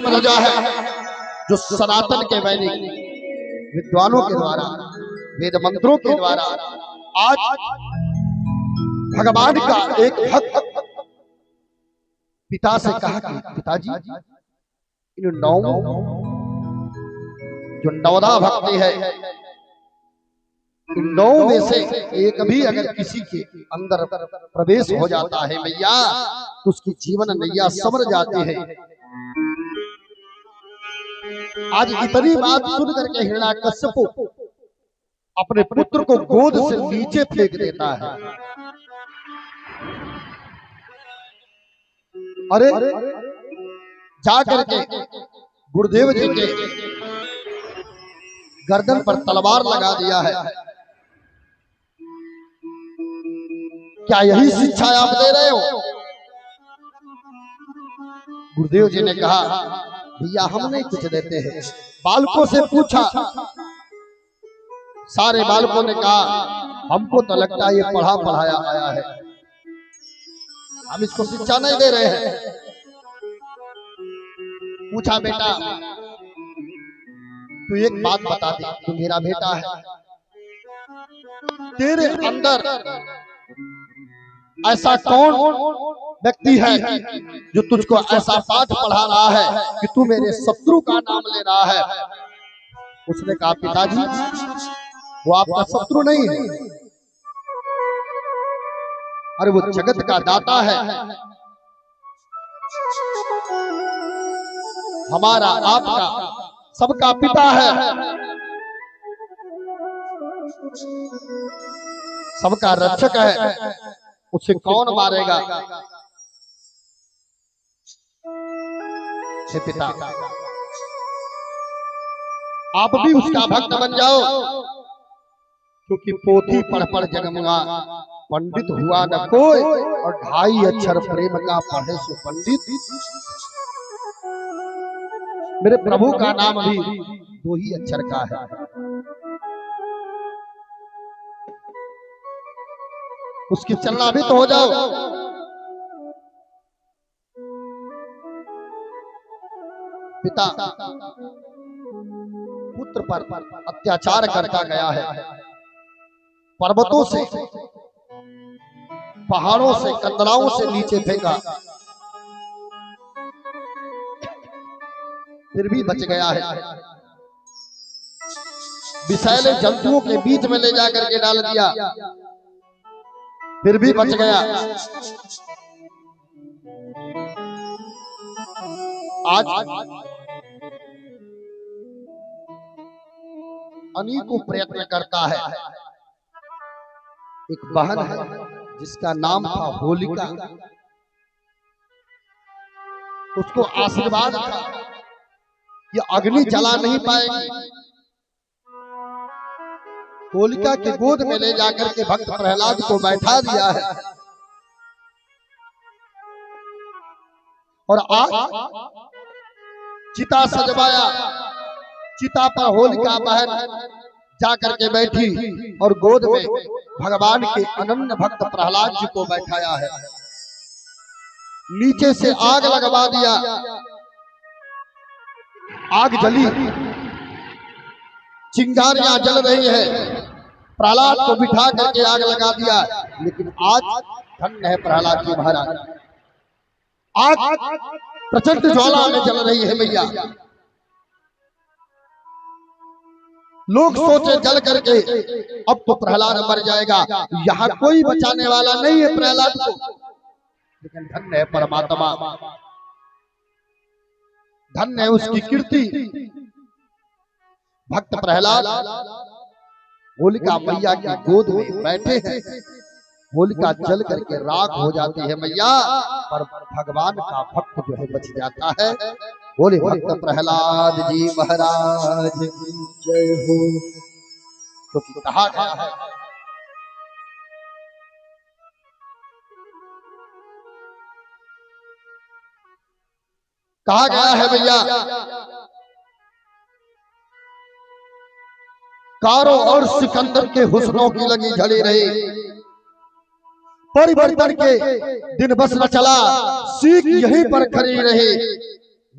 धर्म ध्वजा है जो सनातन के वैदिक विद्वानों के द्वारा, वेद मंत्रों के द्वारा आज भगवान का एक भक्त पिता से कहा कि पिताजी इन 9 जो 9 भक्ति है, इन 9 में से एक भी अगर किसी के अंदर प्रवेश हो जाता है मैया तो उसकी जीवन नैया समर जाती है। आज इतनी बात सुन करके हिरण्याकश्यप अपने पुत्र को गोद से नीचे फेंक देता है। अरे जा करके गुरुदेव जी के गर्दन पर तलवार लगा दिया है। क्या यही शिक्षा आप दे रहे हो? गुरुदेव जी ने कहा भैया हम नहीं कुछ देते हैं। बालकों से पूछा, सारे बालकों ने कहा हमको तो लगता है ये पढ़ा पढ़ाया आया है, हम इसको शिक्षा नहीं दे रहे हैं। पूछा बेटा तू एक बात बता दे, तू मेरा बेटा है, तेरे अंदर ऐसा कौन व्यक्ति है जो तुझको ऐसा पाठ पढ़ा रहा है कि तू मेरे शत्रु का नाम ले रहा है? उसने कहा पिताजी वो आपका शत्रु नहीं है, अरे वो जगत का दाता है, हमारा आपका सबका पिता है, सबका रक्षक है, उसे कौन मारेगा? हे पिता आप भी उसका भक्त बन जाओ, क्योंकि पोथी पढ़ पढ़ जगमुआ पंडित हुआ न कोई, और 2.5 अक्षर प्रेम का पढ़े सो पंडित। मेरे प्रभु का नाम भी 2 ही अक्षर का है। उसकी चलना भी तो हो जाओ। पिता पुत्र पर अत्याचार करता गया है, पर्वतों से, पहाड़ों से, कंदराओं से नीचे फेंका, फिर भी बच गया है। विषैले जंतुओं के बीच में ले जाकर के डाल दिया, फिर भी बच गया। आज अनेकों प्रयत्न करता है। एक बहन है जिसका नाम था होलिका, उसको आशीर्वाद था कि अग्नि जला नहीं पाएगी। होलिका के गोद में ले जाकर के भक्त प्रहलाद को बैठा दिया है, और आज चिता सजवाया, चिता पर होलिका बहन जाकर के बैठी और गोद में भगवान के अनन्य भक्त प्रहलाद जी को बैठाया है। नीचे से आग लगवा दिया, आग जली, चिंगारियां जल रही है, प्रहलाद को बिठा करके आग लगा दिया। लेकिन आज धन्य है प्रहलाद जी महाराज, आग प्रचंड ज्वाला में जल रही है मैया। लोग सोचे जल करके अब तो प्रहलाद मर जाएगा, यहाँ कोई बचाने वाला नहीं है प्रहलाद को। लेकिन धन्य है परमात्मा, धन्य है उसकी कीर्ति। भक्त प्रहलाद होलिका मैया की गोद में बैठे हैं, होलिका जल करके राख हो जाती है मैया, पर भगवान का भक्त जो है बच जाता है। बोले भक्त प्रहलाद जी महाराज की जय हो। तो कहा गया है, कहा गया है भैया, कारों और सिकंदर के हुस्नों की लगी झड़ी रही, परिवर्तन के दिन बस न चला, सीख यहीं पर खड़ी रही।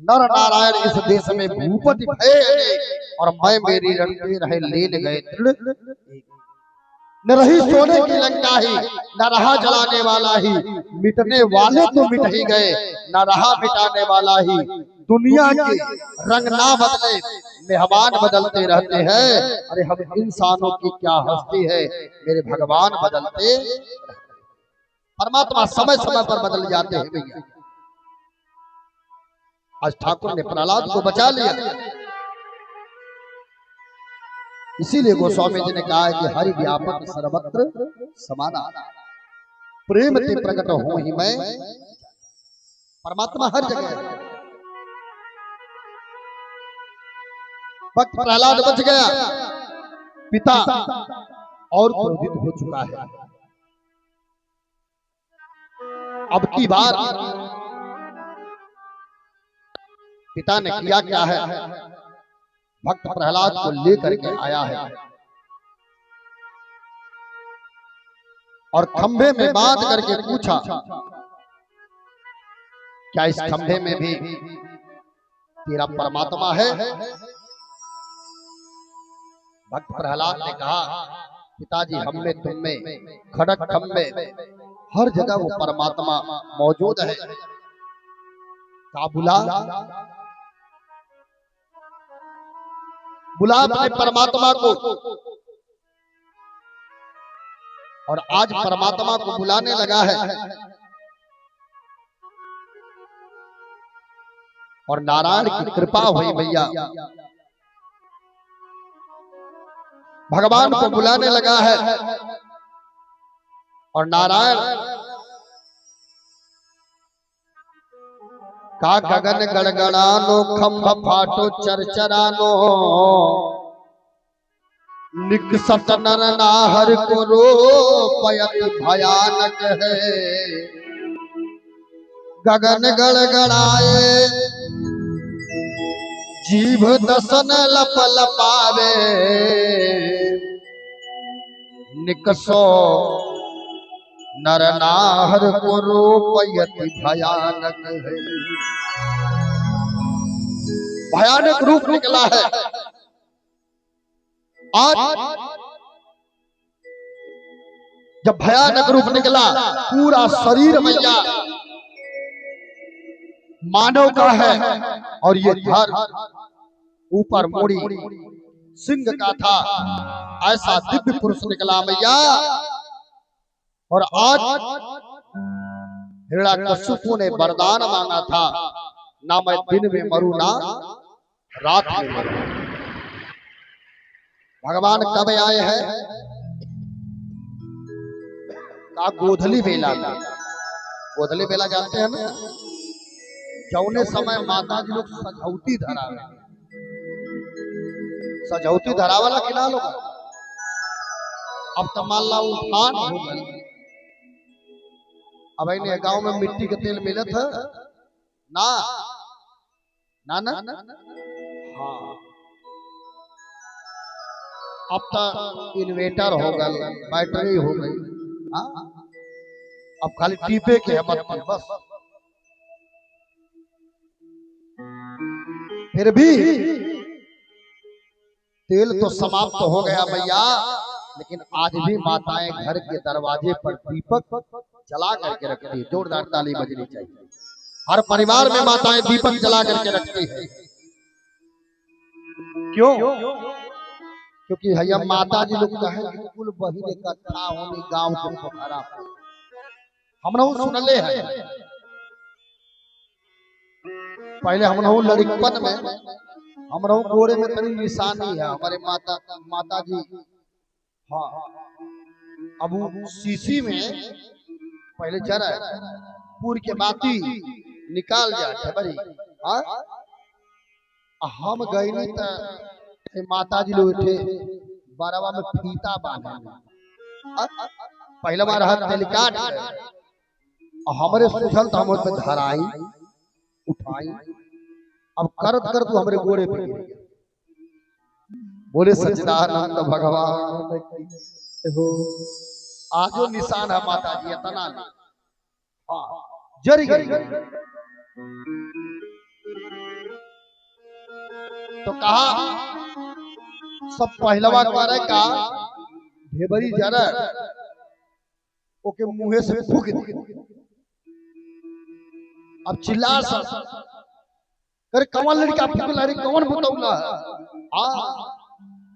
नर नारायण इस देश में भूपति भय अनेक, और मैं मेरी रणते रहे लेन गए दृढ़ एक। न रही सोने की लंका ही, न रहा जलाने वाला ही, मिटने वाले तो मिट ही गए, न रहा मिटाने वाला ही। दुनिया के रंग ना बदले, मेहमान बदलते रहते हैं। अरे हम इंसानों की क्या हस्ती है, मेरे भगवान बदलते। परमात्मा समय समय पर बदल जाते हैं भैया। आज ठाकुर ने प्रहलाद को बचा लिया, इसीलिए गोस्वामी जी ने कहा है कि हरि व्यापक सर्वत्र समाना, प्रेम ते प्रकट हो ही मैं। परमात्मा हर जगह है। भक्त प्रहलाद बच गया, पिता और क्रोधित हो चुका है। अब की बार पिता ने किया क्या है, भक्त प्रहलाद को लेकर के आया है और खंभे में बांध करके पूछा, क्या इस खंभे में भी तेरा परमात्मा है? भक्त प्रहलाद ने कहा, पिताजी हम में तुम में खड़क खंभे हर जगह वो परमात्मा मौजूद है। का बुला अपने परमात्मा को। और आज परमात्मा को बुलाने लगा है और नारायण की कृपा हुई भैया, भगवान को बुलाने लगा है और नारायण का गगन गड़गड़ानो खंभ फाटो चरचरानो, निकसत नर नाहर को रोपयति भयानक है। गगन गड़गड़ाए जीभ दसन लप लपावे, निकसो नर नाहर को रोपयति भयानक है। भयानक रूप निकला है आज। जब भयानक रूप निकला, पूरा शरीर भैया मानव का है और ये धर ऊपर मोड़ी सिंह का था। ऐसा दिव्य पुरुष निकला भैया। और आज हिरण्याकश्यपु ने वरदान मांगा था, ना मैं दिन में मरूं ना रात में मरूं। भगवान कब आए हैं? का गोधली बेला में। गोधली बेला जानते हैं ना, जौने समय माता जी लोग सजौती धरावे, सजौती धरावाला किना लोग। अब तो मान ला उफान हो गई। अब इन्हें गांव में मिट्टी के तेल मिलत है ना ना ना, ना? हाँ, अब तो इन्वेटर हो गई, बैटरी हो गई। हाँ, अब खाली टीपे के मत बस। फिर भी तेल तो समाप्त हो गया भैया, लेकिन आज भी माताएं घर के दरवाजे पर दीपक जला करके रखती है। जोरदार ताली बजनी चाहिए। हर परिवार में माताएं दीपक जला करके रखती है। क्यों? क्योंकि भैया माता जी लोग कहे कि कुल बहिन इकट्ठा होने गांव के पोखरा पर। हम लोग सुनले हैं पहले, हम लोग लड़कपन में, हम लोग गोरे में तनी निशानी है हमारे माता जी। हाँ, अब शीशी में पहले जरा पूर के बाती निकाल जाते बड़ी। हम गई नहीं तो माता जी लोग थे बरवा में फीता बांधे। पहले बार हाथ तेल काट हमारे सुझल तो हम उसमें धराई उठाई। अब करत कर तू हमारे गोरे पे बोले सच्चिदानंद भगवान हो। आजो निशान है माता जी इतना। हाँ, जरी गई। तो कहा सब पहलवा करे का ढेबरी जरा ओके मुंहे से फूक दे। अब चिल्ला सा अरे कौन लड़का फूकला रे कौन बताऊला हाँ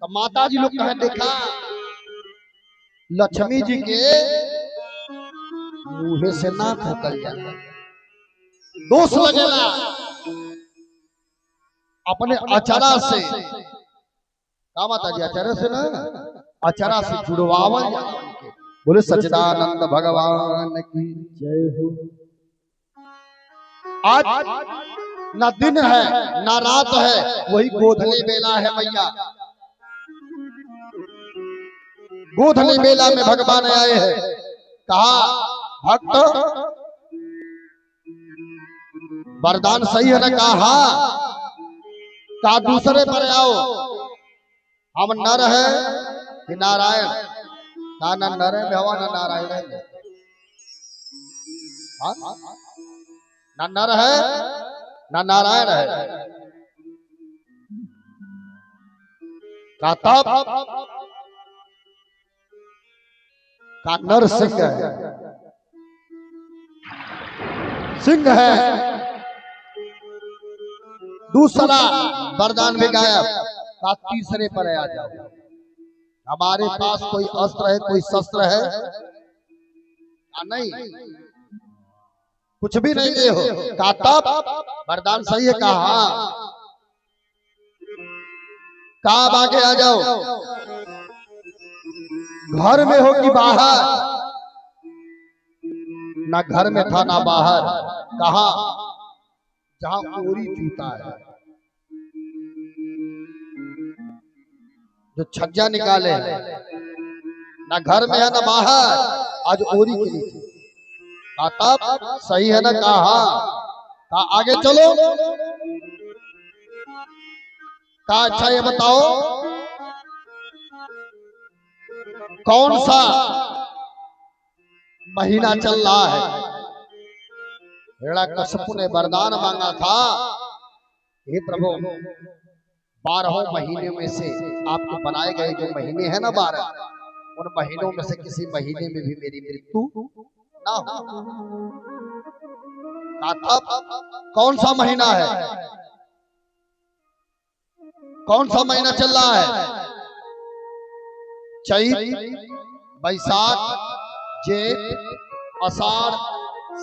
तो माता जी लोग कहे देखा लक्ष्मी जी के मुंहे से ना फूकल जाता दोष लगेला अपने अचारा से का माता जी अचारा से ना अचारा से जुड़वावल जाता। बोले सच्चिदानंद भगवान की जय हो। आज ना दिन है ना रात है वही गोधली बेला है मैया। गोधली बेला में भगवान आए हैं कहा भक्त वरदान सही है ना कहा का दूसरे पर आओ हम नर है कि नारायण का ना नर है भगवान ना नारायण है ना नर है ना नारायण है का तब का नर सिंह है सिंह है। दूसरा वरदान भी गायब का तीसरे पर आ जाओ हमारे पास कोई अस्त्र है कोई शस्त्र है नहीं कुछ भी नहीं दे हो का तब वरदान सही है कहा कब आगे आ जाओ घर में हो कि बाहर ना घर में था ना बाहर कहा जहां ओरी जूता है जो छज्जा निकाले ना घर में है ना बाहर आज ओरी के नीचे तब सही है ना कहा का आगे चलो का अच्छा ये बताओ कौन सा महीना चल रहा है। हिरण्यकश्यप ने वरदान मांगा था हे प्रभु 12 महीने में से आपके बनाए गए जो महीने हैं ना 12 उन महीनों में से किसी महीने में भी मेरी मृत्यु ना हो। कौन सा महीना है कौन सा महीना चल रहा है चैत बैसाख जेठ आषाढ़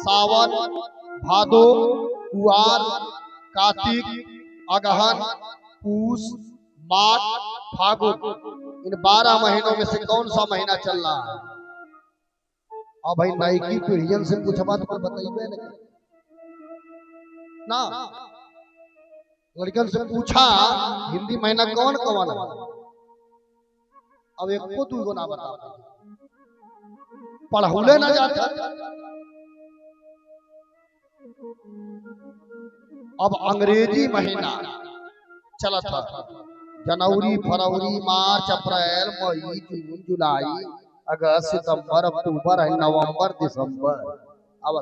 सावन भादो कुआर कार्तिक अगहन पूस माघ फागुन इन 12 महीनों में से कौन सा महीना चल रहा है। अब भाई नई की पीढ़ियन से कुछ बात पर बताइए ना लड़कन से पूछा हिंदी महीना कौन कौन है अब एक को दू ना बता पढ़ौले ना जाता। अब अंग्रेजी महीना चला था जनवरी फरवरी मार्च अप्रैल मई जून जुलाई अगस्त सितंबर अक्टूबर नवंबर दिसंबर अब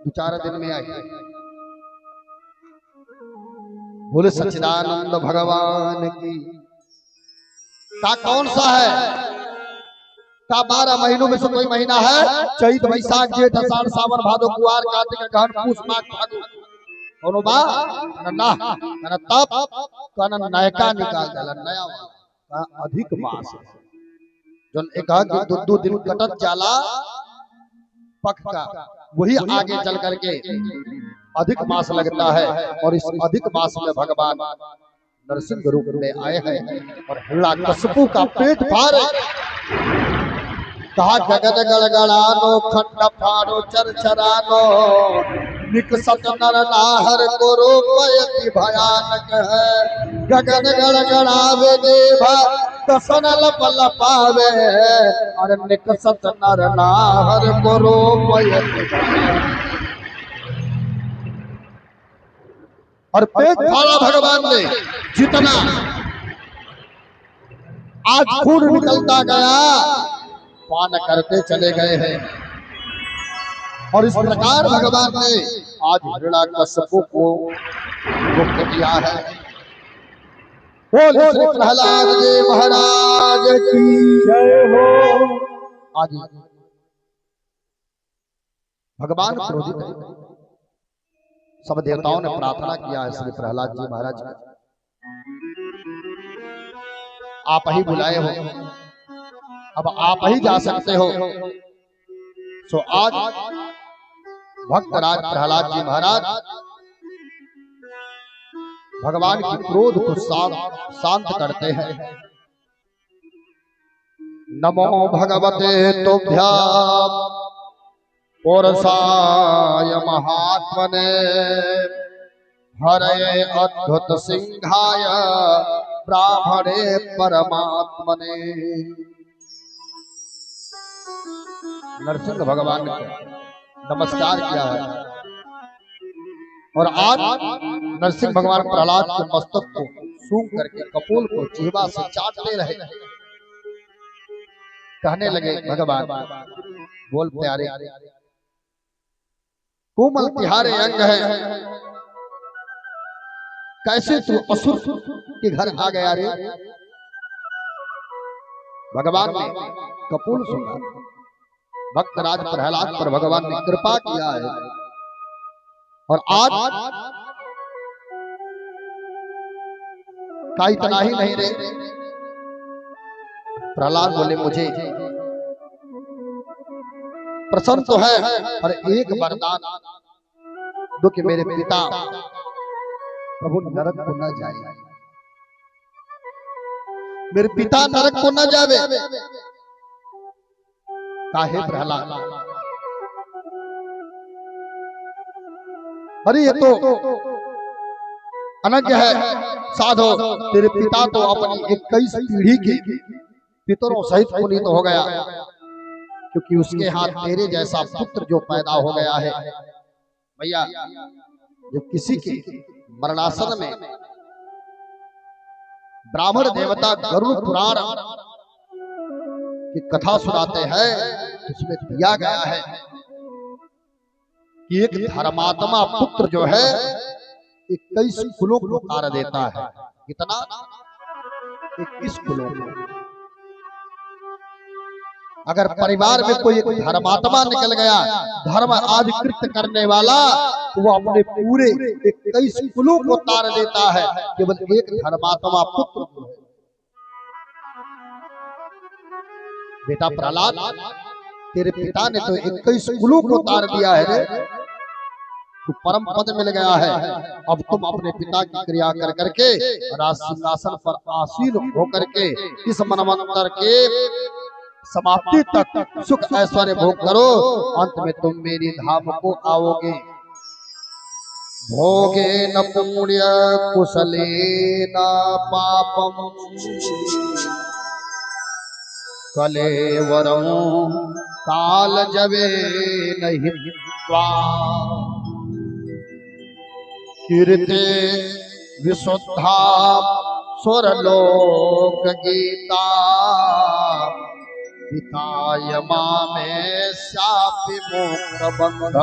2-4 दिन में आई। बोले सच्चिदानंद भगवान की का कौन सा है का 12 महीनों में से कोई महीना है चैत बैसाख जेठ आषाढ़ सावन भादो कुआर कार्तिक अगहन पूस माघ फागुन कोनो बा ना ना तब कन नयका निकाल देला नया अधिक मास जन एक कि 2 दिन कटत जाला पक का वही आगे चल करके अधिक मास लगता है और इस अधिक मास में भगवान नरसिंह रूप में आए हैं और हिरण्यकश्यप का पेट फाड़े कहा गगन गड़गड़ानो खंड फाड़ो चरचरानो निकसत नर नाहर को रोपयति भयानक है गगन गड़गड़ावे देवा दसन लप लपावे और निकसत नर नाहर को रोपयति और पेट फाड़ा भगवान ने जितना आज खून निकलता गया पान करते चले गए हैं और इस प्रकार भगवान ने आज हिरण्याकश्यप को मुक्त किया है। बोल श्री प्रहलाद जी महाराज की जय हो। आज भगवान क्रोधित है। सब देवताओं ने प्रार्थना किया है श्री प्रहलाद जी महाराज का, आप ही बुलाए हो, अब आप ही जा सकते हो। सो आज भक्तराज प्रहलाद जी महाराज भगवान की क्रोध को शांत करते हैं। नमो भगवते तुभ्याम पौरसाय महात्मने हरे अद्भुत सिंहाय ब्राह्मणे परमात्मने। नरसिंह भगवान ने नमस्कार किया है और आज नरसिंह भगवान प्रहलाद के मस्तक को सूंघ करके कपोल को जिह्वा से चाटते रहे। कहने लगे भगवान बोल प्यारे, कोमल तिहारे अंग है, कैसे तू असुर के घर आ गया रे। भगवान ने कपोल सुना, भक्तराज प्रहलाद पर भगवान ने कृपा किया है और आज का इतना ही नहीं रे। प्रहलाद बोले मुझे प्रसन्न तो है पर एक वरदान दो कि मेरे पिता प्रभु नरक को न जाए, मेरे पिता नरक को न जावे। काहे प्रहलाद, अरे ये तो अनज्ञ है साधो, तेरे पिता तो अपनी 21 पीढ़ी के पितरों सहित पुनीत हो गया, क्योंकि उसके हाथ तेरे जैसा पुत्र जो पैदा हो गया है। भैया जब किसी के मरणासन में ब्राह्मण देवता गरुड़ पुराण की कथा सुनाते हैं, उसमें दिया गया है कि एक धर्मात्मा पुत्र जो है 21 कुलों को तार देता है। कितना? 21 कुलों को। अगर परिवार में कोई एक धर्मात्मा निकल गया, धर्म आदि कृत्य करने वाला, तो वो अपने पूरे 21 कुलों को तार देता है, केवल एक धर्मात्मा पुत्र को। बेटा प्रहलाद, तेरे पिता ने तो 21 कुलों को तार दिया है रे, तो परम पद मिल गया है। अब तुम अपने पिता की क्रिया कर करके राज सिंहासन पर आसीन होकर के इस मनवंतर के समाप्ति तक सुख ऐश्वर्य भोग करो, अंत में तुम मेरी धाम को आओगे। भोगे न पुण्य कुशले न पापम कलेवरम काल जवे नहीं कीर्ते विशुद्धा स्वरलोक गीता पिताय मामे शापि मोक्ष बंध।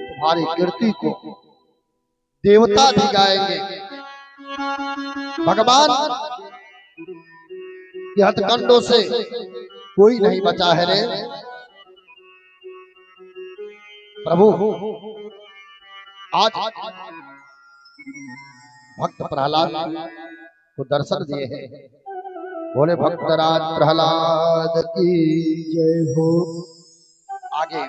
तुम्हारी कीर्ति को देवता भी गाएंगे। भगवान के हथकंडों से कोई नहीं बचा है रे प्रभु। आज भक्त प्रहलाद को दर्शन दिए हैं। बोले भक्तराज प्रहलाद की जय हो। आगे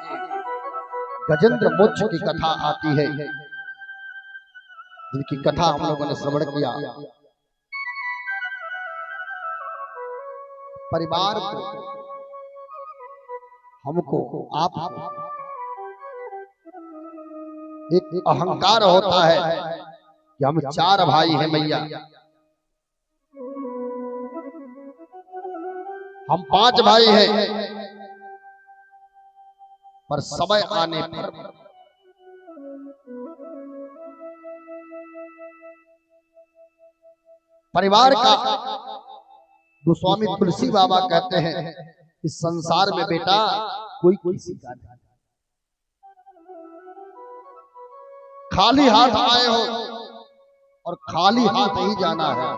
गजेंद्र मोक्ष की कथा आती है, जिनकी कथा हम लोगों ने श्रवण किया। परिवार को, हमको, आपको एक अहंकार होता है कि हम 4 भाई हैं मैया, हम 5 भाई हैं, पर समय आने पर परिवार का गोस्वामी तुलसी बाबा कहते हैं कि संसार में बेटा कोई किसी का नहीं। खाली हाथ आए हो और खाली हाथ ही जाना है।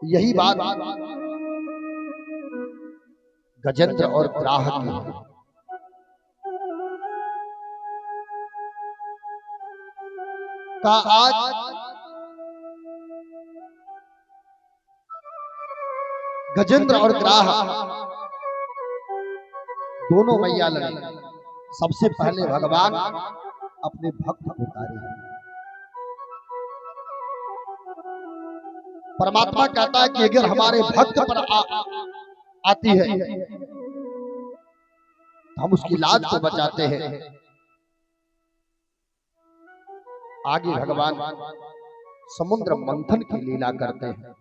यही बात गजेंद्र और ग्राह की है। का आज गजेंद्र और ग्राह दोनों मैया लड़े। सबसे पहले भगवान अपने भक्त को उतारे। परमात्मा कहता है कि अगर हमारे भक्त पर आती है तो हम उसकी लाज को बचाते हैं। आगे भगवान समुद्र मंथन की लीला करते हैं।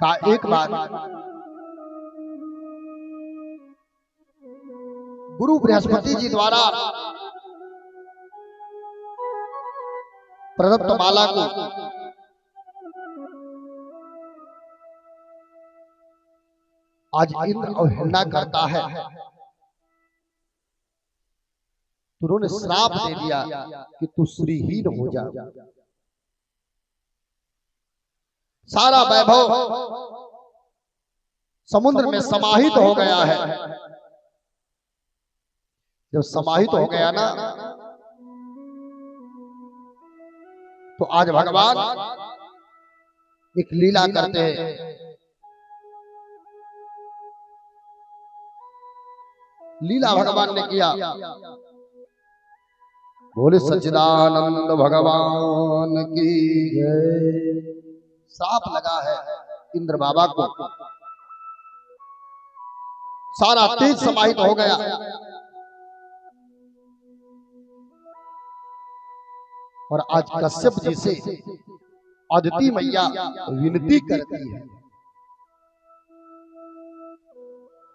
का एक बार गुरु बृहस्पति जी द्वारा प्रदत्त माला को आज इंद्र अवहेलना करता है तो उन्होंने श्राप दे दिया कि तू श्रीहीन हो जा। सारा वैभव समुद्र में समाहित हो गया है। जब समाहित हो गया ना तो आज भगवान एक लीला करते हैं। लीला भगवान ने किया। बोले सच्चिदानंद भगवान की जय। श्राप लगा है इंद्र बाबा को। सारा तेज समाहित हो गया। और आज कश्यप जी से अदिति मैया विनती करती है।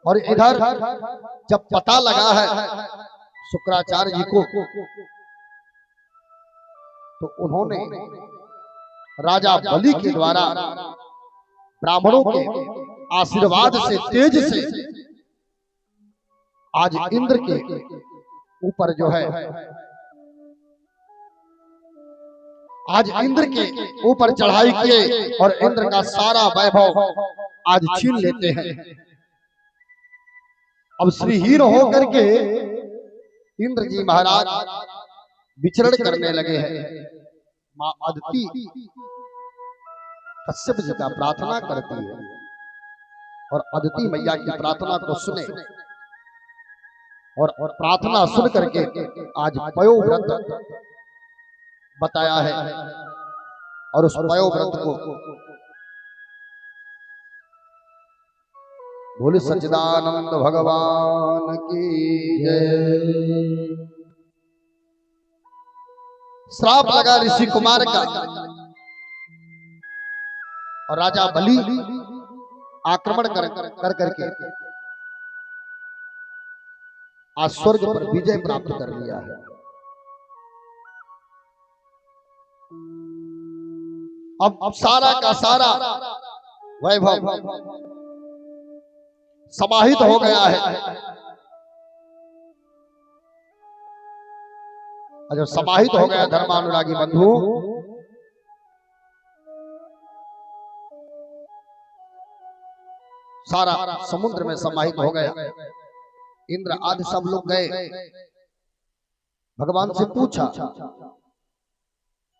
और इधर जब पता लगा है शुक्राचार्य जी को तो उन्होंने राजा बलि के द्वारा ब्राह्मणों के आशीर्वाद से तेज से आज इंद्र के ऊपर जो है आज इंद्र के ऊपर चढ़ाई किए और इंद्र का सारा वैभव आज छीन लेते हैं। अब श्रीहीन होकर के इंद्र जी महाराज विचरण करने लगे हैं। मां अदिति कश्यप जी का प्रार्थना करती है और अदिति मैया की प्रार्थना को सुने और प्रार्थना सुन करके आज पयोव्रत बताया है। और उस पयोव्रत को बोले सच्चिदानंद भगवान की जय। श्राप लगा ऋषि कुमार का और राजा बलि आक्रमण कर करके आज स्वर्ग पर विजय प्राप्त कर लिया है। अब सारा का सारा वैभव समाहित हो गया है। जब समाहित हो गया धर्मानुरागी बंधु सारा समुद्र में समाहित हो गया। इंद्र आदि सब लोग गए। भगवान से पूछा।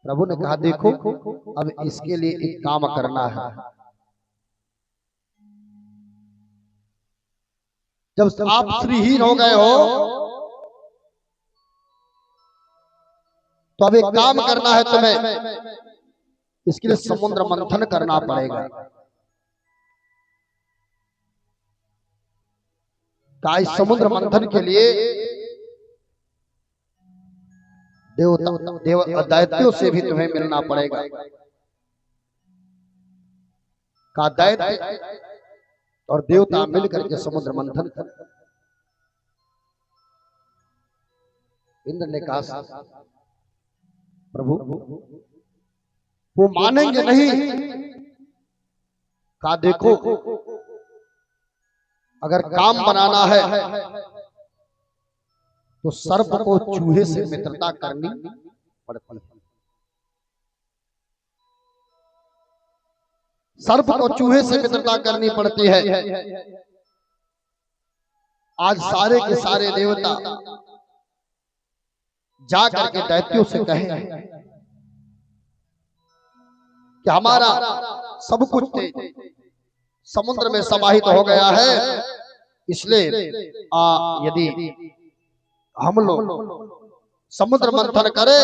प्रभु ने कहा देखो अब इसके लिए एक काम करना है। जब आप श्रीहीन हो गए हो तो अब एक काम करना है तुम्हें। इसके लिए समुद्र मंथन करना पड़ेगा। का इस समुद्र मंथन के लिए दैत्यों से भी तुम्हें मिलना पड़ेगा। का दैत्य और देवता मिलकर के समुद्र मंथन कर। इंद्र ने कहा प्रभु वो मानेंगे नहीं। कहा देखो अगर काम बनाना है तो सर्प को चूहे से मित्रता करनी पड़ती है। सर्प को चूहे से मित्रता करनी पड़ती है। आज सारे के सारे देवता जा करके दैत्यों से कहें कि हमारा सब कुछ समुद्र में समाहित हो गया है, इसलिए यदि हम लोग समुद्र मंथन करें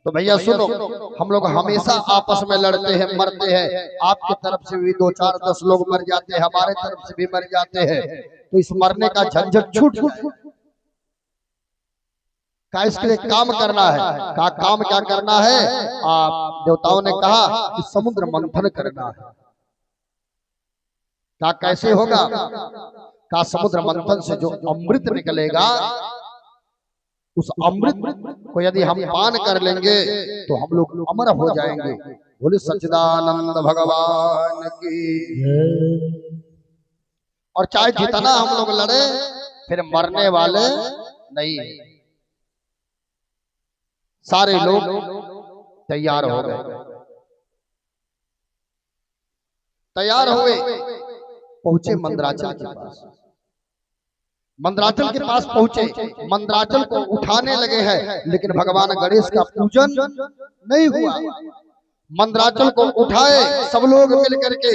तो भैया सुनो, हम लोग हमेशा आपस में लड़ते हैं, मरते हैं। आपकी तरफ से भी 2 4 10 लोग मर जाते हैं, हमारे तरफ से भी मर जाते हैं। तो इस मरने का झंझट छूट का इसके लिए काम करना है। का काम क्या करना है? देवताओं ने कहा कि समुद्र मंथन करना है। क्या कैसे होगा? का समुद्र मंथन से जो अमृत निकलेगा, उस अमृत को यदि हम पान कर लेंगे तो हम लोग अमर हो जाएंगे। बोले सच्चिदानंद भगवान की। और चाहे जितना हम लोग लड़े, फिर मरने वाले नहीं। सारे लोग तैयार हो गए, तैयार हुए, पहुंचे मंदराचल के पास। मंदराचल के पास पहुंचे, मंदराचल को उठाने लगे हैं, लेकिन भगवान गणेश का पूजन नहीं हुआ। मंदराचल को उठाए सब लोग मिलकर के,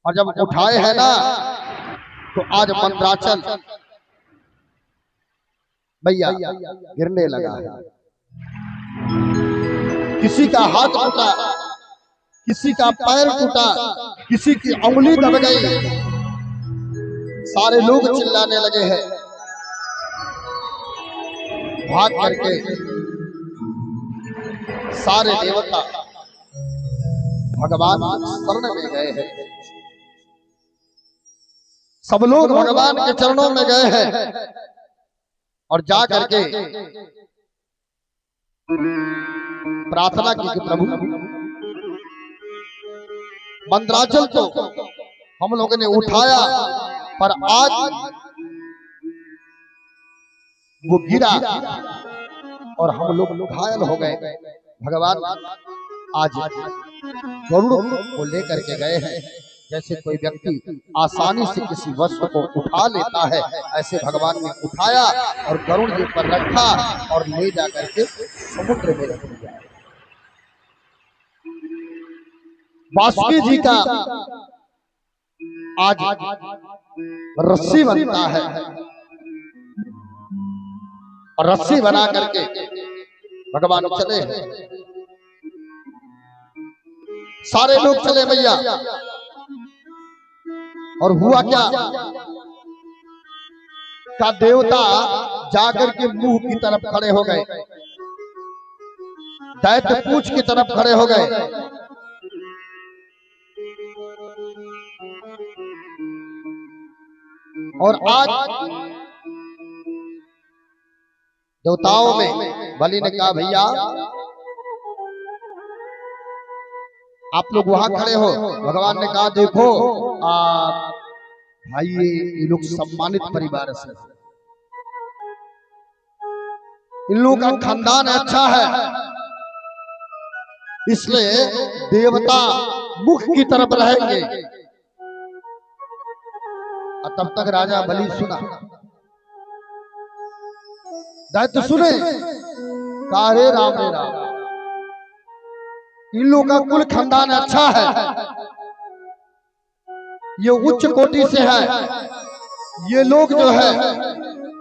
और जब उठाए हैं ना, तो आज मंदराचल भैया गिरने लगा है। किसी का हाथ टूटा, किसी का पैर टूटा, किसी की उंगली दब गई। सारे लोग चिल्लाने लगे हैं। भाग करके सारे देवता भगवान शरण में गए हैं। सब लोग भगवान के चरणों में गए हैं और जा करके प्रार्थना की कि प्रभु, मंदराचल तो हम लोगों ने उठाया, पर आज वो गिरा और हम लोग घायल हो गए। भगवान आज गरुड़ को लेकर के गए हैं। जैसे कोई व्यक्ति आसानी से किसी वस्तु को उठा लेता है, ऐसे भगवान ने उठाया और गरुड़ जी पर रखा और ले जाकर के समुद्र में रख दिया। वासुकी जी का आज रस्सी बनता है, और रस्सी बना करके भगवान चले हैं। सारे लोग चले भैया। और हुआ क्या? का देवता जाकर के मुंह की तरफ खड़े हो गए, दैत्य पूंछ की तरफ खड़े हो गए। और आज देवताओं में बलि ने कहा, भैया आप लोग वहां खड़े हो। भगवान ने कहा, देखो भाई ये लोग सम्मानित परिवार से, इन लोगों का खानदान अच्छा है, इसलिए देवता मुख की तरफ रहेंगे। तब तक राजा बलि सुना, दैत्य सुने, कहा रे राम रे राम, इन लोगों का कुल खानदान अच्छा है, ये उच्च कोटि से है, ये लोग जो है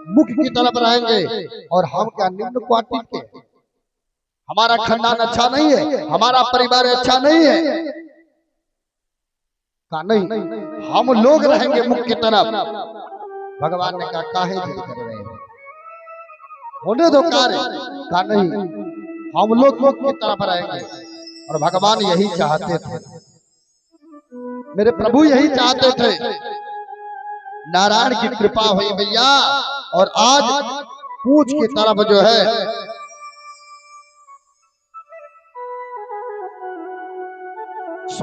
मुख की तरफ रहेंगे, और हम क्या निम्न कोटि के, हमारा खानदान अच्छा नहीं है, हमारा परिवार अच्छा नहीं है। कहा नहीं, हम लोग रहेंगे मुख की तरफ। भगवान ने कहा, काहे जिद कर रहे हैं, होने दो कार्य। कहा नहीं, हम लोग मुख की तरफ रहेंगे। और भगवान यही चाहते थे, मेरे प्रभु यही चाहते थे। नारायण की कृपा हुई भैया, और आज पूंछ की तरफ जो है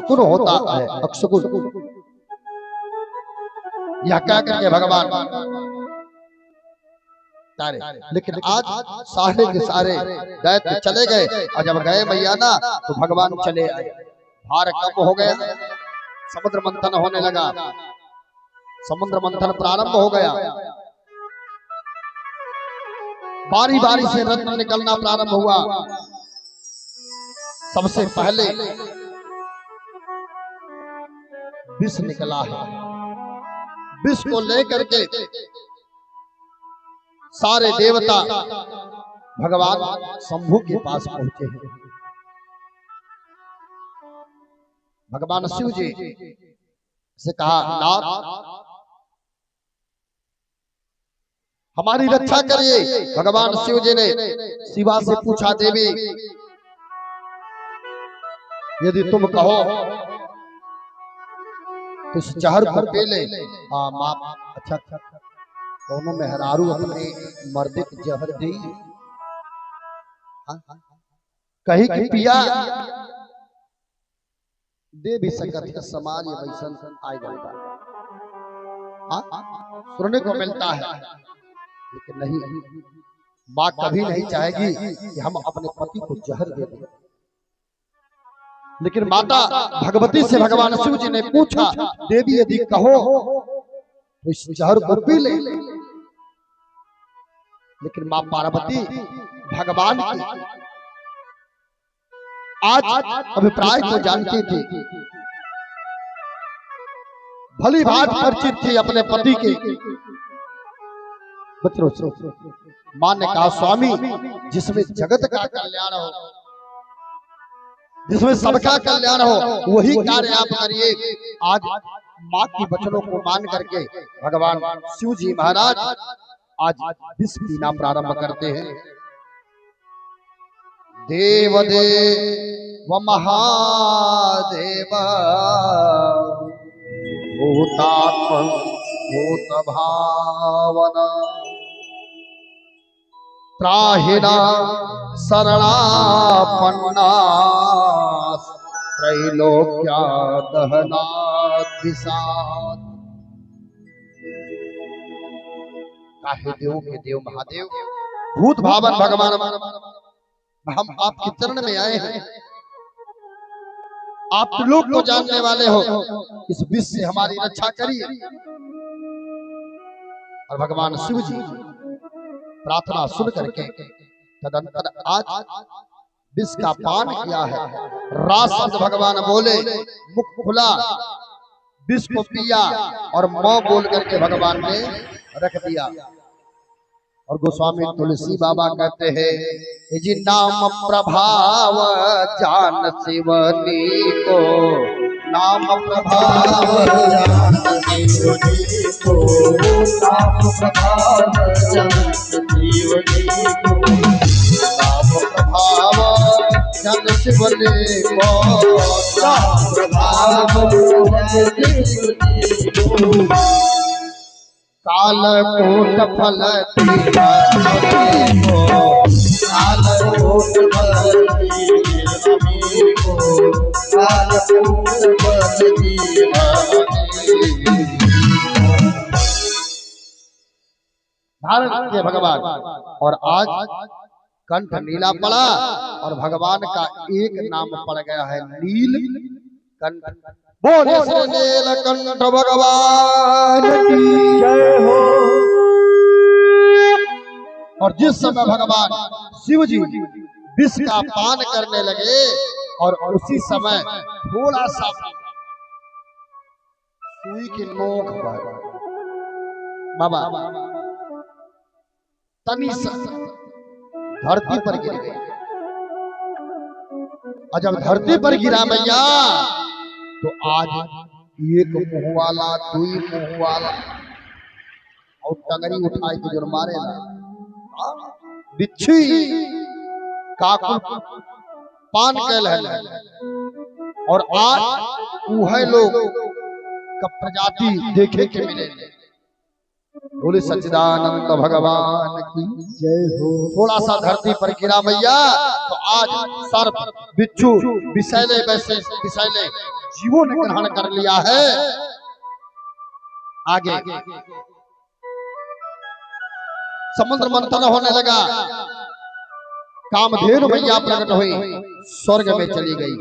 अपशकुन होता है, अपशकुन। यह कह करके भगवान तारे, लेकिन आज सारे के सारे दैत्य चले गए, और जब गए मैया ना तो भगवान चले आए। भार कम हो गया, समुद्र मंथन होने लगा, समुद्र मंथन प्रारंभ हो गया, बारी बारी से रत्न निकलना प्रारंभ हुआ। सबसे पहले विष निकला है। विष को लेकर के सारे देवता भगवान शंभु के पास पहुंचे हैं। भगवान शिव जी से कहा, नाथ हमारी रक्षा करिए। भगवान शिव जी ने शिवा से पूछा, देवी यदि तुम कहो तो इस जहर को पी ले। अच्छा, दोनों मेहरारू अपने मर्दे के जहर दे, कहीं की पिया दे भी सकत है, समाज वैसन आए जाता सुनने को मिलता है, लेकिन नहीं, माँ कभी नहीं चाहेगी कि हम अपने पति को जहर दे दें। लेकिन माता भगवती से भगवान शिव जी ने पूछा, देवी यदि कहो तो इस जहर को पी ले। लेकिन मां पार्वती भगवान की आज अभिप्राय को जानती थी, भली भांति परिचित थी अपने पति के। मां ने कहा, स्वामी जिसमें जगत का कल्याण हो, जिसमें सबका कल्याण हो, वही कार्य आप करिए। आज मां की वचनों को मान करके भगवान शिव जी महाराज आज विष पीना प्रारंभ करते हैं। देव देव महादेव भूतात्म भूत भावना त्राहिना शरणापन्ना त्रैलोक्या दहनाद्विषात्। काहे देव के देव महादेव भूत भावन भगवान, हम आपके चरण में आए हैं, आप लोग को जानने वाले हो, इस विष से हमारी रक्षा करिए। और भगवान शिव जी प्रार्थना सुन करके तदंतर आज विष का पान किया है। रास भगवान बोले, मुख खुला, विष को पिया और मौ बोल करके भगवान ने रख दिया। और गोस्वामी तुलसी बाबा कहते हैं, जी नाम प्रभाव जान शिवनी को, नाम प्रभाव जान शिवनी को, नाम प्रभाव जान शिवनी को, नाम प्रभाव जान शिवनी को, नाम प्रभाव जान शिवनी को। कालकूट फल को, कालकूट फल को, कालकूट फल धारण किए भगवान। और आज कंठ नीला पड़ा और भगवान का एक नाम पड़ गया है नील कंठ। बोले श्री नीलकंठ भगवान की जय हो। और जिस समय भगवान शिव जी विष का पान करने लगे और उसी समय थोड़ा सा सुई की नोक पर बाबा तनी धरती पर गिर गए। और जब धरती पर गिरा मैया तो आज एक मुंह वाला, दुई मुंह वाला और टंगरी उठाई के जो मारे ना, बिच्छी काकुल पान कैल है। और आज वह लोग का प्रजाति देखे के मिले। बोले सच्चिदानंद भगवान की जय हो। थोड़ा सा धरती पर गिरा मैया तो आज सर्प बिच्छू विषैले वैसे विषैले जीवों ने ग्रहण कर लिया है। आगे समुद्र मंथन होने लगा, कामधेनु मैया प्रकट हुई, स्वर्ग में चली गई,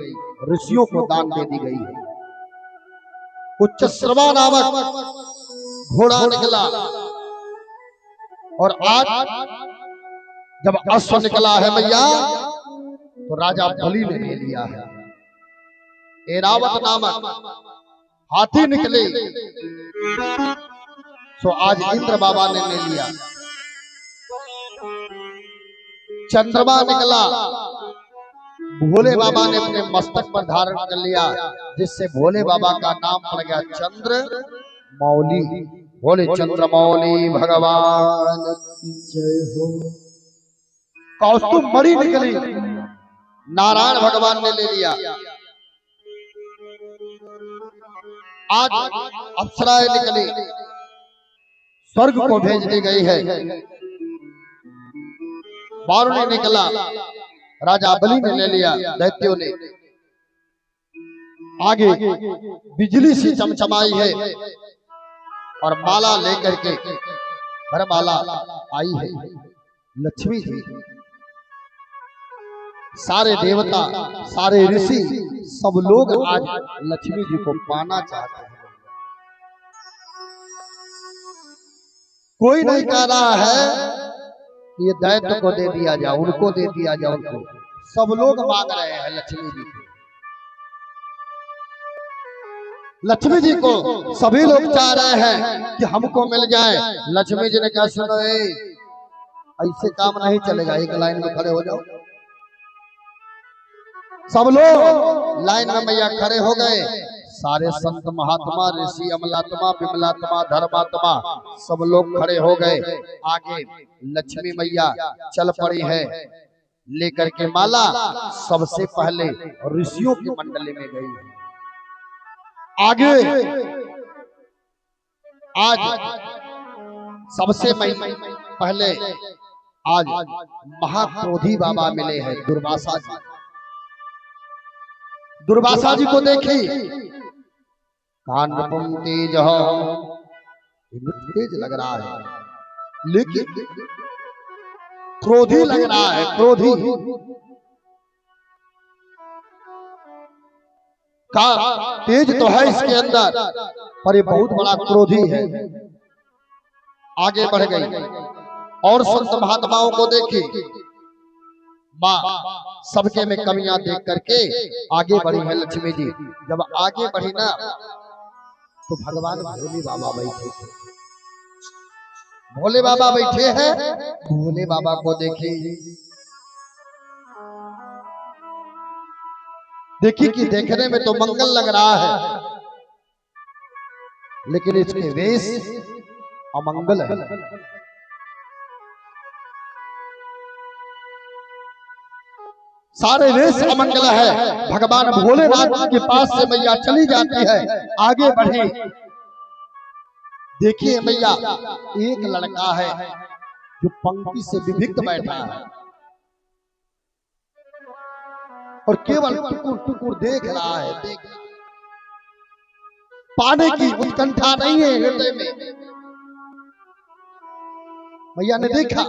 ऋषियों को दान दे दी गई है। उच्चश्रवा नामक घोड़ा निकला, और आज जब अश्व निकला है मैया तो राजा बलि ने ले लिया है। ऐरावत नामक हाथी निकले, सो आज इंद्र बाबा ने ले लिया। चंद्रमा निकला, भोले बाबा ने अपने मस्तक पर धारण कर लिया, जिससे भोले बाबा का नाम पड़ गया चंद्र मौली। भोले चंद्र मौली भगवान जय हो। कौस्तुभ मणि निकली, नारायण भगवान ने ले लिया। आज अप्सराएं निकली, स्वर्ग को भेज दी गई है। वारुणी निकला, राजा बलि ने ले लिया, दैत्यों ने। आगे बिजली सी चमचमाई है, और माला लेकर के वरमाला आई है लक्ष्मी जी। सारे देवता, सारे ऋषि, सब लोग आज लक्ष्मी जी को पाना चाहते हैं। कोई नहीं कह रहा है ये दैत्य को दे दिया जाए, उनको दे दिया जाए, उनको। सब लोग मांग रहे हैं लक्ष्मी जी को। लक्ष्मी जी को सभी लोग चाह रहे हैं कि हमको मिल जाए। लक्ष्मी जी ने कहा सुनो, ऐसे काम नहीं चलेगा, एक लाइन में खड़े हो जाओ। सब लोग लाइन में मैया खड़े हो गए। सारे संत महात्मा, ऋषि, अमलात्मा, विमलात्मा, धर्मात्मा सब लोग खड़े हो गए। आगे लक्ष्मी मैया चल पड़ी है, लेकर के माला सबसे पहले ऋषियों की मंडली में गई है। आगे आज सबसे पहले आज महाक्रोधी बाबा मिले हैं, दुर्वासा जी। दुर्वासा जी को देखी, कांडपुम तेज तेज लग रहा है, लेकिन क्रोधी लग रहा है, क्रोधी का तेज तो है इसके अंदर, पर ये बहुत बड़ा क्रोधी है। आगे बढ़ गई और संत महात्माओं को देखी, माँ सबके में कमियां देख करके आगे बढ़ी है लक्ष्मी जी। जब आगे बढ़ी ना तो भगवान भोले बाबा बैठे थे। भोले बाबा बैठे हैं, भोले बाबा को देखी, देखी कि देखने में तो मंगल लग रहा है, लेकिन इसके वेश अमंगल है। सारे वेश अमंगल है। भगवान भोलेनाथ के पास से मैया चली जाती है, आगे बढ़ी। देखिए मैया, एक लड़का है जो पंक्ति से विभिक्त बैठा है और केवल टुकुर टुकुर देख रहा है। पाने की उत्कंठा नहीं है हृदय में। मैया ने देखा,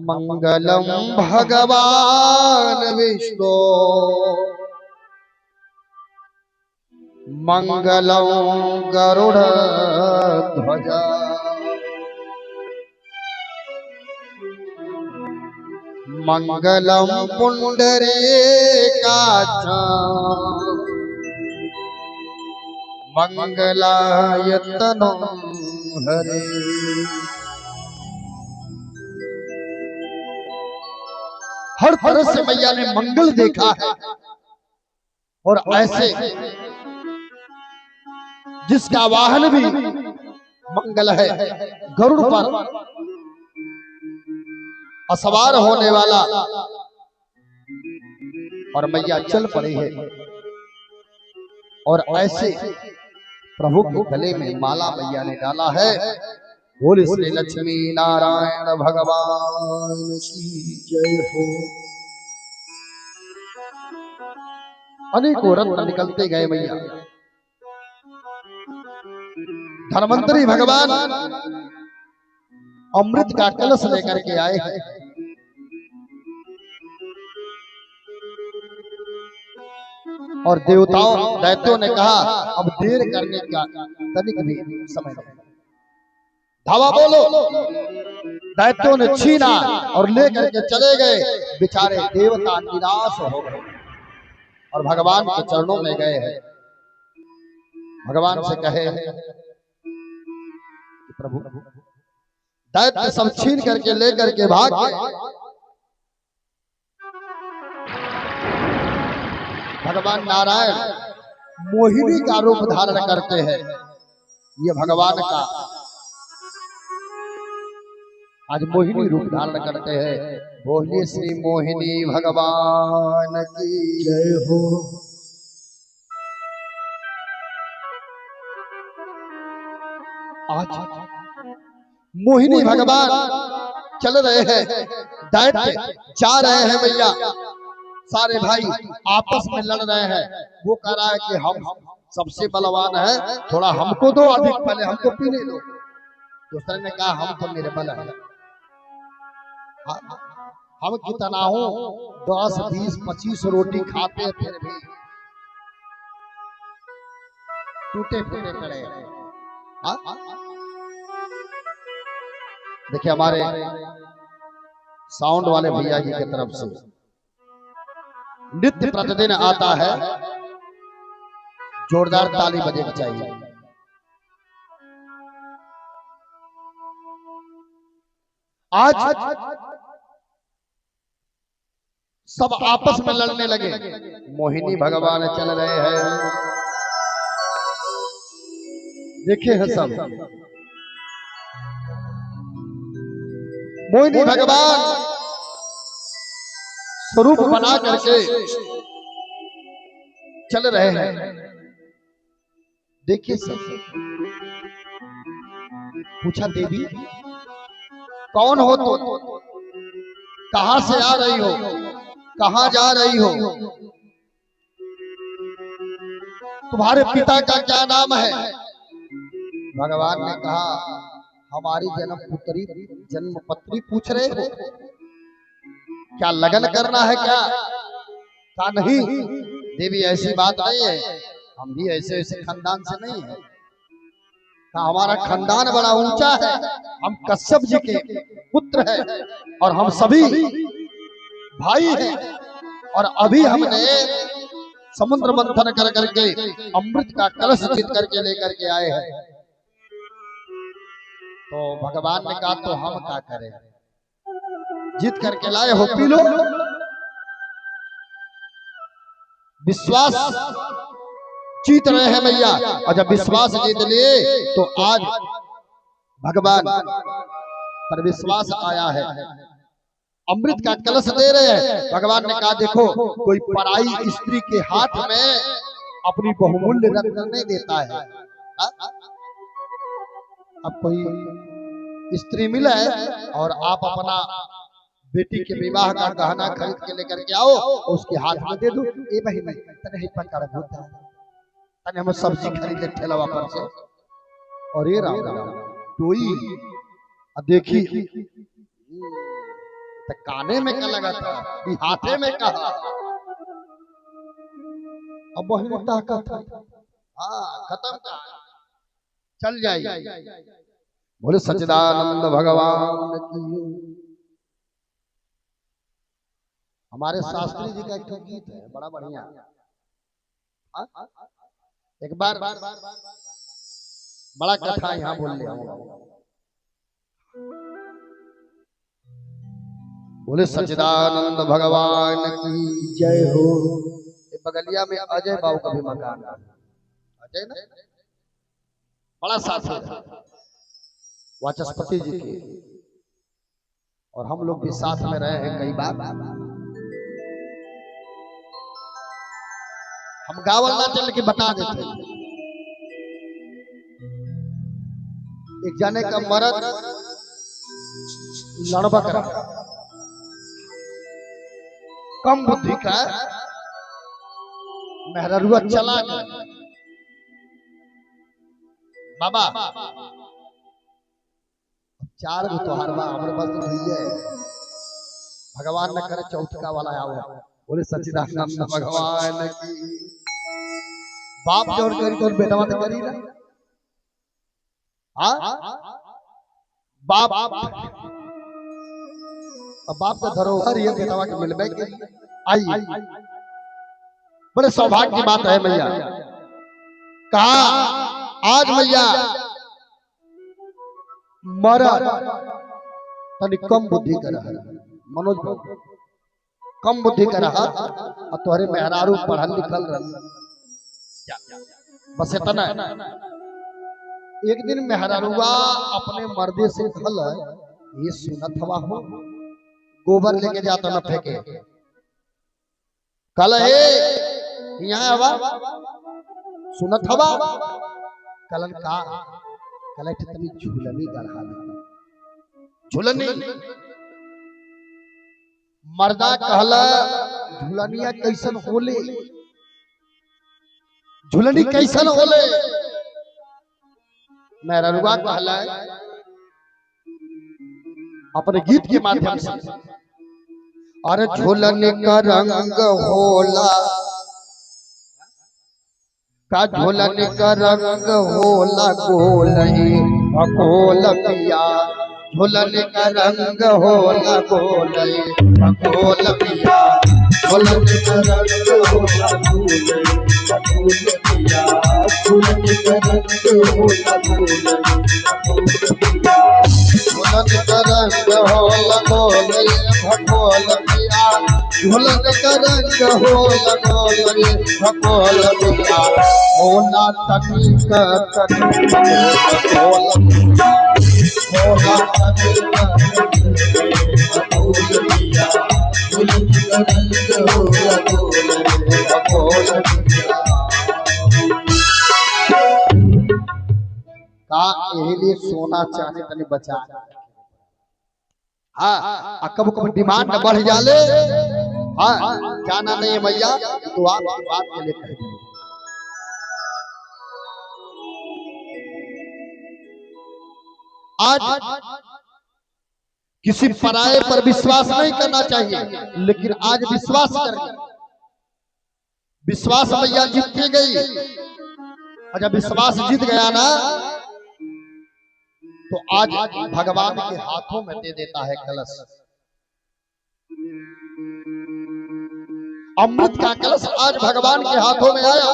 मंगलम भगवान विष्णु मंगलम गरुड़ ध्वजा मंगलम पुंडरीकाक्ष मंगलाय तनो हरे। हर तरह से मैया ने मंगल देखा है, और ऐसे जिसका वाहन भी मंगल है, गरुड़ पर असवार होने वाला, और मैया चल पड़ी है। और ऐसे प्रभु के गले में माला मैया ने डाला है। बोले श्री लक्ष्मी नारायण भगवान की जय हो। अनेकों रत्न निकलते गए मैया। धर्मंतरी भगवान अमृत का कलश लेकर के आए हैं। और देवताओं दैत्यों ने कहा अब देर करने का तनिक भी समय नहीं, धावा बोलो। दैत्यों ने छीना और लेकर के चले गए। बेचारे देवता निराश हो गए और भगवान के चरणों में गए हैं। भगवान से कहे प्रभु दैत्य सब छीन करके लेकर के भाग गए। भगवान नारायण मोहिनी का रूप धारण करते हैं। ये भगवान का आज मोहिनी रूप धारण करते हैं। बोलिए श्री मोहिनी भगवान की जय हो। आज मोहिनी भगवान चल रहे हैं, दैत्य जा रहे हैं भैया। सारे भाई आपस में लड़ रहे हैं। वो कह रहा है कि हम सबसे बलवान है, थोड़ा हमको दो अधिक, पहले हमको पीने दो। दूसरे ने कहा हम तो निर्बल है, हम कितना हूं 10, 20, 25 रोटी खाते हैं फिर भी टूटे फूटे पड़े। देखिए हमारे साउंड वाले भैया जी की तरफ से नित्य प्रतिदिन आता है, जोरदार ताली बजेगी चाहिए। आज सब आपस में लड़ने लगे। मोहिनी भगवान चल रहे हैं, देखे हैं सब। मोहिनी भगवान स्वरूप बना करके चल रहे हैं। देखिए सब पूछा देवी कौन हो तुम, कहां से आ रही हो, कहां जा रही हो, तुम्हारे पिता का क्या नाम है। भगवान ने कहा हमारी जन्म पत्री पूछ रहे हो, क्या लगन करना है क्या। कहा नहीं देवी ऐसी बात नहीं है, हम भी ऐसे ऐसे खानदान से नहीं है। कहा हमारा खानदान बड़ा ऊंचा है, हम कश्यप जी के पुत्र हैं और हम सभी भाई हैं। और अभी हमने समुद्र मंथन कर करके अमृत का कलश जीत करके लेकर के आए हैं। तो भगवान ने कहा तो हम क्या करें, जीत करके लाए हो, पी लो। विश्वास जीत रहे हैं भैया, और जब विश्वास जीत लिए तो आज भगवान पर विश्वास आया है। अमृत का कलश दे रहे हैं। भगवान ने कहा देखो कोई पराई स्त्री के हाथ में अपनी बहुमूल्य रत्न नहीं देता है। अब कोई स्त्री मिले और आप अपना बेटी के विवाह का गहना खरीद के लेकर के आओ, उसके हाथ में दे दो, ए बहन तने ही पकड़ होता है, तने हम सब्जी खरीदे ठेलावा पर से। और ये राम राम टोई देखी तो काने में क्या लगा था, हाथे में कहा। अब बहन ताकत खत्म का चल जाए। बोले सच्चिदानंद भगवान की। हमारे शास्त्री जी का एक गीत है बड़ा बढ़िया। एक बार बड़ा कथा यहाँ बोल लिया। बोले सच्चिदानंद भगवान की जय हो। बगलिया में अजय बाबू का भी मकान है, अजय ना बड़ा साथी था वाचस्पति जी के, और हम लोग भी साथ में रहे हैं कई बार। हम गावल ना चल के बता देते। एक जाने का मर्द लड़बक रहा, कम बुद्धि का, मेहरारुआ चला गया। बाबा 4 गो तोहार बा, हमरे पास तो भैया है। भगवान न करे चौथका वाला आओ। बोले सच्चिदानंद भगवान की। बाप जोर करी तो बेटा मत करी ना। हाँ बाप अब बाप का धरोहर ये बेटा के मिलबे के आई। बड़े सौभाग्य की बात है मैया। कहा आज मैया मरा तनी कम बुद्धि कर रहा है मनोज बाबू, कम बुद्धि कर रहा और तुम्हारे मेहरारू पढ़ल लिखल रहा। बस इतना एक दिन मेहरारूआ अपने मर्दे से कहल ये सुनत हवा हो गोबर लेके जाता न फेंके। कल हे यहाँ हवा सुनत हवा कलन का कल तनी झूलनी गढ़ा झूलनी मर्दा कहला झूलनिया कैसन होले झूलनी कैसन होले। मेहरारूआ कहला अपने गीत के माध्यम से अरे झूलनी का रंग होला का झूलनी का रंग होला गोलई भगोल पिया झूलनी का रंग होला गोलई भगोल पिया झूलनी का रंग होला गोलई भगोल पिया झूलनी का रंग होला गोलई झूलनी का रंग होला गोलई भगोल पिया झूलन का रंग होला गोलई भगोल पिया होना तनिक तनिक भगोल होना तनिक भगोल पिया झूलन का रंग होला गोलई भगोल पिया। का यही लिए सोना चांदी तनी बचा। हाँ कब कब डिमांड बढ़ जाले। हाँ जाना नहीं है भैया तो आपकी बात के लिए कह दूं। आज किसी पराये पर विश्वास नहीं करना चाहिए लेकिन आज विश्वास कर विश्वास भैया जीत गई और जब विश्वास जीत गया ना तो आज भगवान के हाथों में दे देता है कलश। अमृत का कलश आज भगवान के हाथों में आया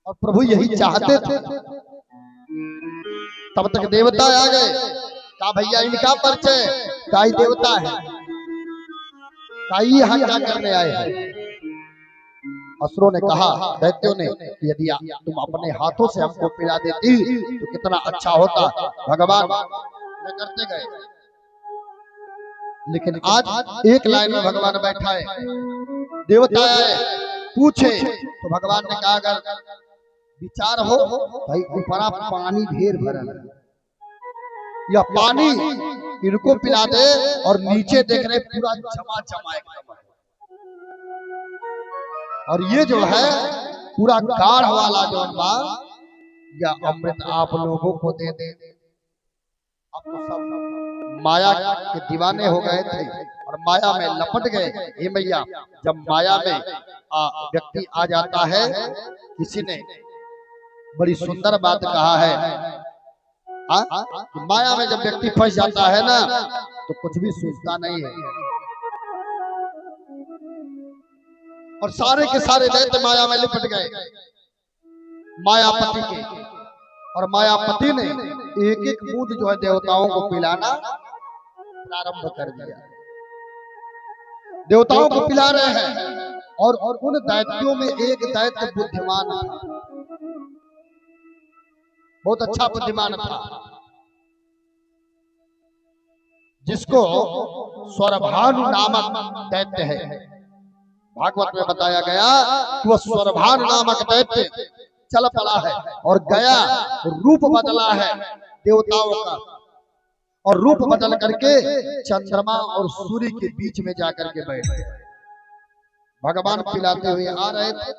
और प्रभु यही चाहते थे। तब तक देवता आ गए। कहा भैया इनका परिचय काई देवता है काई यहाँ क्या करने आए हैं। असुरों ने कहा दैत्यों ने यदि तुम अपने हाथों से हमको पिला देती तो कितना अच्छा होता। भगवान न करते गए लेकिन आज एक लाइन में भगवान बैठा है। देवता है पूछे तो भगवान ने कहा अगर विचार हो भाई ऊपरा पानी ढेर भरा या पानी इनको पिला दे और नीचे देख रहे पूरा जमा जमा एकदम और ये जो है पूरा गाढ़ वाला जो बा या अमृत आप लोगों को दे दे। अब तो सब माया के दीवाने हो गए थे और माया में लपट गए। हे मैया जब माया में व्यक्ति आ जाता है किसी ने बड़ी सुंदर बात कहा है माया में जब व्यक्ति फंस जाता है ना तो कुछ भी सोचता नहीं है और सारे के सारे दैत्य माया में लिपट गए मायापति के। और मायापति ने एक एक बूंद जो है देवताओं को पिलाना प्रारंभ कर दिया। देवताओं को पिला रहे हैं और उन दैत्यों में एक दैत्य बुद्धिमान था, बहुत अच्छा बुद्धिमान था जिसको स्वरभानु नामक दैत्य है। भागवत में बताया गया कि वह स्वरभान नामक दैत्य चल पड़ा है और गया रूप बदला है देवताओं का और रूप बदल करके चंद्रमा और सूर्य के बीच में जाकर के बैठ गया। भगवान पिलाते हुए आ रहे थे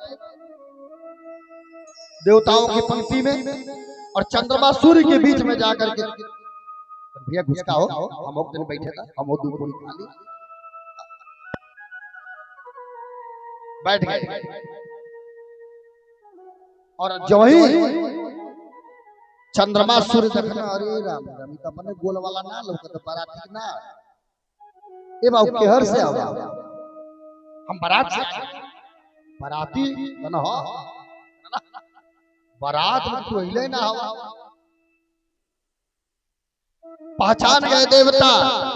देवताओं की पंक्ति में, और चंद्रमा सूर्य के बीच में जाकर के भैया घुसका हो, हम एक दिन बैठे था, हम वो दूध पूरी खा ली, बैठ गए, और जो ही चंद्रमा सूर्य देखना, अरे राम राम, तो अपने गोल वाला ना लोग तो बाराती ना, ये बाबू केहर से आवा, हम बारात से बाराती ना हो, बारात में तो हिले ना हो, पहचान गए देवता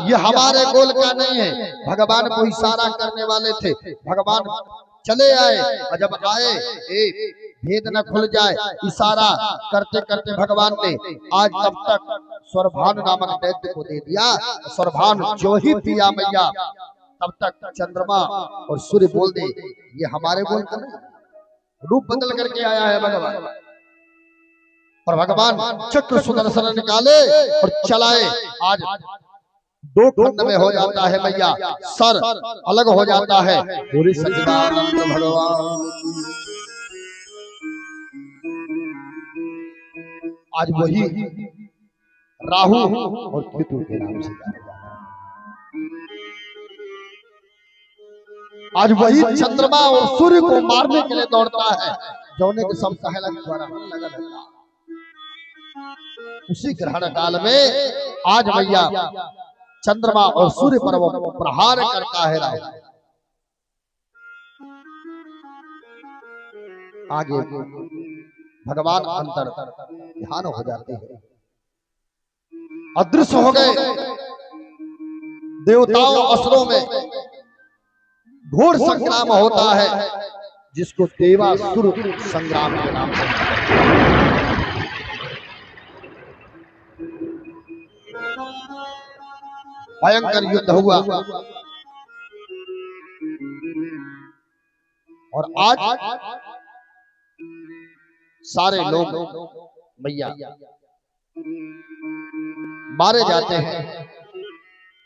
ये हमारे गोल का नहीं है। भगवान को इशारा करने वाले थे, भगवान चले आए, और जब आए भेद न खुल जाए, इशारा करते करते भगवान ने आज तब तक स्वर्भानु नामक दैत्य को दे दिया। स्वर्भानु जो ही पिया मैया, तब तक चंद्रमा और सूर्य बोल दे ये हमारे गोल का नहीं, रूप बदल करके आया है भगवान। और भगवान चक्र सुदर्शन निकाले और चलाए, आज दो खंड में हो जाता है मैया, सर अलग हो जाता है। पूरी सच्चिदानंद भगवान आज वही राहु और केतु के नाम से जाना जाता है। आज वही चंद्रमा और सूर्य को मारने के लिए दौड़ता है, जौने के सब कहला द्वारा लगा रहता। उसी ग्रहण काल में आज मैया चंद्रमा और सूर्य पर वो प्रहार करता है राहु। आगे भगवान अंतर ध्यान हो जाते हैं, अदृश्य हो गए। देवताओं असुरों में घोर संग्राम होता है, जिसको देवासुर संग्राम के नाम से भयंकर युद्ध हुआ। और आज सारे लोग मैया मारे जाते हैं।